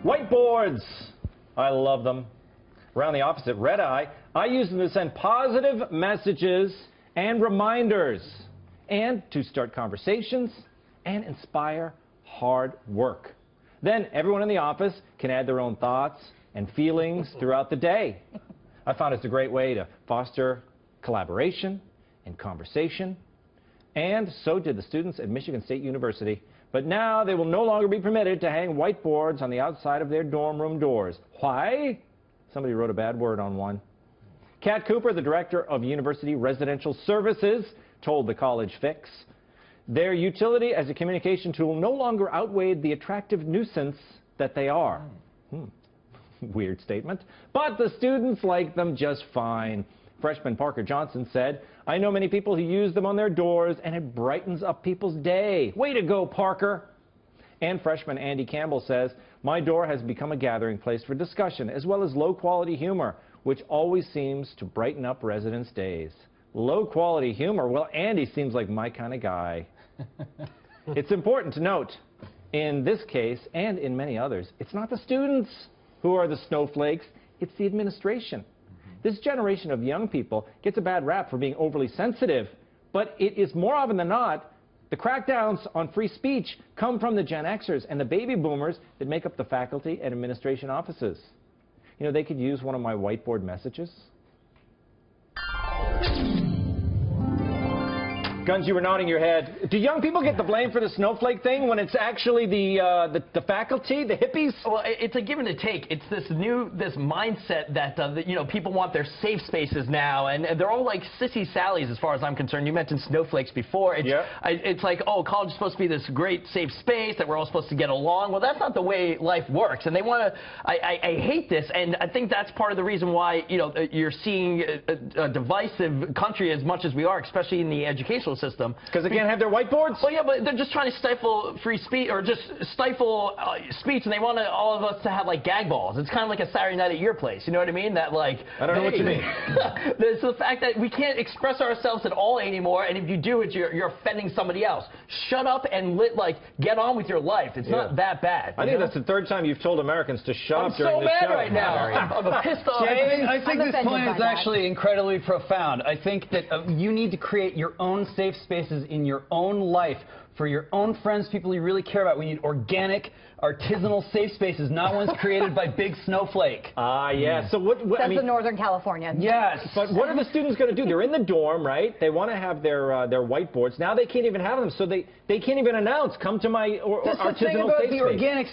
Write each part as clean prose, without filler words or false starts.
Whiteboards. I love them. Around the office at Red Eye, I use them to send positive messages and reminders, and to start conversations and inspire hard work. Then everyone in the office can add their own thoughts and feelings throughout the day. I found it's a great way to foster collaboration and conversation, and so did the students at Michigan State University. But now they will no longer be permitted to hang whiteboards on the outside of their dorm room doors. Why? Somebody wrote a bad word on one. Kat Cooper, the director of University Residential Services, told the College Fix their utility as a communication tool no longer outweighed the attractive nuisance that they are. Weird statement. But the students like them just fine. Freshman Parker Johnson said, "I know many people who use them on their doors, and it brightens up people's day. Way to go, Parker." And freshman Andy Campbell says, "My door has become a gathering place for discussion as well as low-quality humor, which always seems to brighten up residents' days." Low-quality humor? Well, Andy seems like my kind of guy. It's important to note, in this case and in many others, it's not the students who are the snowflakes, it's the administration. This generation of young people gets a bad rap for being overly sensitive, but it is more often than not the crackdowns on free speech come from the Gen Xers and the baby boomers that make up the faculty and administration offices. You know, they could use one of my whiteboard messages. Guns, you were nodding your head. Do young people get the blame for the snowflake thing when it's actually the faculty, the hippies? Well, it's a give and a take. It's this mindset that you know, people want their safe spaces now, and they're all like sissy Sallies as far as I'm concerned. You mentioned snowflakes before. It's like, oh, college is supposed to be this great safe space that we're all supposed to get along. Well, that's not the way life works, and they want to. I hate this, and I think that's part of the reason why, you know, you're seeing a divisive country as much as we are, especially in the educational system. Because they can't have their whiteboards? Well, yeah, but they're just trying to stifle free speech, or just stifle speech, and they want all of us to have, like, gag balls. It's kind of like a Saturday night at your place, you know what I mean? That, like... I don't know what you mean. It's the fact that we can't express ourselves at all anymore, and if you do it, you're offending somebody else. Shut up and, get on with your life. It's not that bad. I think that's the third time you've told Americans to shut up during this show. I'm so mad right now. I'm pissed off. I think this point is actually incredibly profound. I think that you need to create your own safe spaces in your own life for your own friends, people you really care about. We need organic, artisanal safe spaces, not ones created by Big Snowflake. Yeah. So what That's I mean, the Northern California. Yes, but what are the students going to do? They're in the dorm, right? They want to have their whiteboards. Now they can't even have them, so they can't even announce, come to my artisanal the thing about safe the space. organic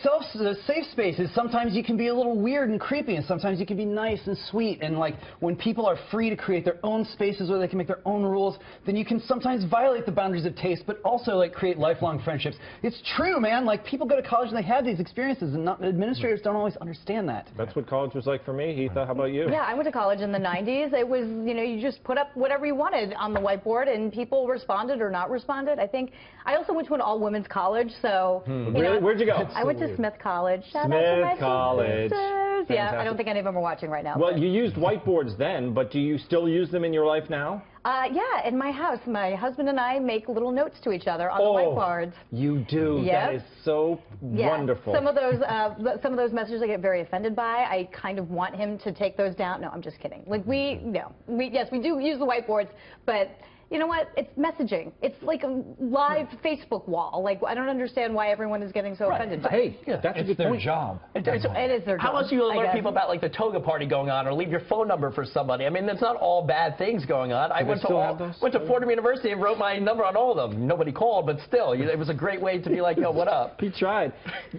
safe spaces, sometimes you can be a little weird and creepy, and sometimes you can be nice and sweet. And like when people are free to create their own spaces where they can make their own rules, then you can sometimes violate the boundaries of taste, but also like create lifelong friendships. It's true, man. Like people go to college and they have these experiences, and administrators don't always understand that. That's what college was like for me. Heatha, how about you? Yeah, I went to college in the 90s. It was, you know, you just put up whatever you wanted on the whiteboard, and people responded or not responded. I think I also went to an all-women's college, so. Really? Where'd you go? I went to Smith College. Shout Smith out to my College. sisters. Yeah, Fantastic. I don't think any of them are watching right now. Well, but. you used whiteboards then, but do you still use them in your life now? Yeah, in my house, my husband and I make little notes to each other on the whiteboards. You do. Yep. That is so wonderful. Some of those messages I get very offended by. I kind of want him to take those down. No, I'm just kidding. Like yes, we do use the whiteboards, but you know what? It's messaging. It's like a live Facebook wall. Like, I don't understand why everyone is getting so offended by it. Hey, that's a good their point. job. It is their job. How else do you alert people about, like, the toga party going on, or leave your phone number for somebody? I mean, that's not all bad things going on. I went to Fordham University and wrote my number on all of them. Nobody called, but still, it was a great way to be like, yo, what up? He tried.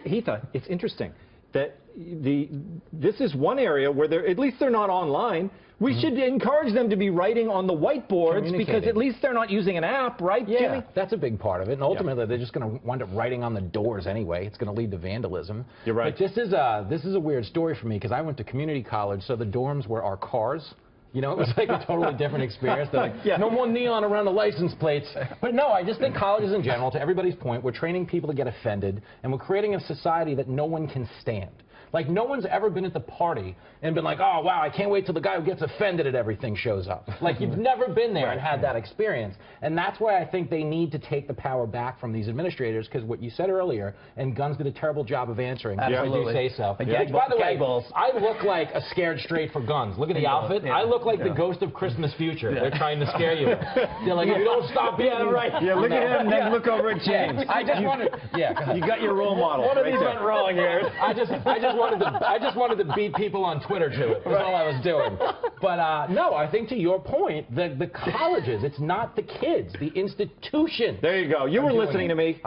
Heatha, it's interesting that this is one area where at least they're not online. We should encourage them to be writing on the whiteboards, because at least they're not using an app, right, Jimmy? That's a big part of it. And ultimately, they're just going to wind up writing on the doors anyway. It's going to lead to vandalism. You're right. But this is a weird story for me, because I went to community college, so the dorms were our cars. You know, it was like a totally different experience. They're like, no more neon around the license plates. But no, I just think colleges in general, to everybody's point, we're training people to get offended, and we're creating a society that no one can stand. Like, no one's ever been at the party and been like, oh, wow, I can't wait till the guy who gets offended at everything shows up. Like, you've never been there and had that experience. And that's why I think they need to take the power back from these administrators, because what you said earlier, and Guns did a terrible job of answering, if I do say so. Which, by the way, I look like a scared straight for Guns. Look at the outfit. I look like the ghost of Christmas Future. They're trying to scare you. They're like, if you don't stop being right. Yeah, look at him, then look over at James. I just wanted, you got your role model. One of these went wrong here. I just wanted to beat people on Twitter to it. That's all I was doing. But no, I think to your point, the colleges, it's not the kids, the institution. There you go. You were listening to me.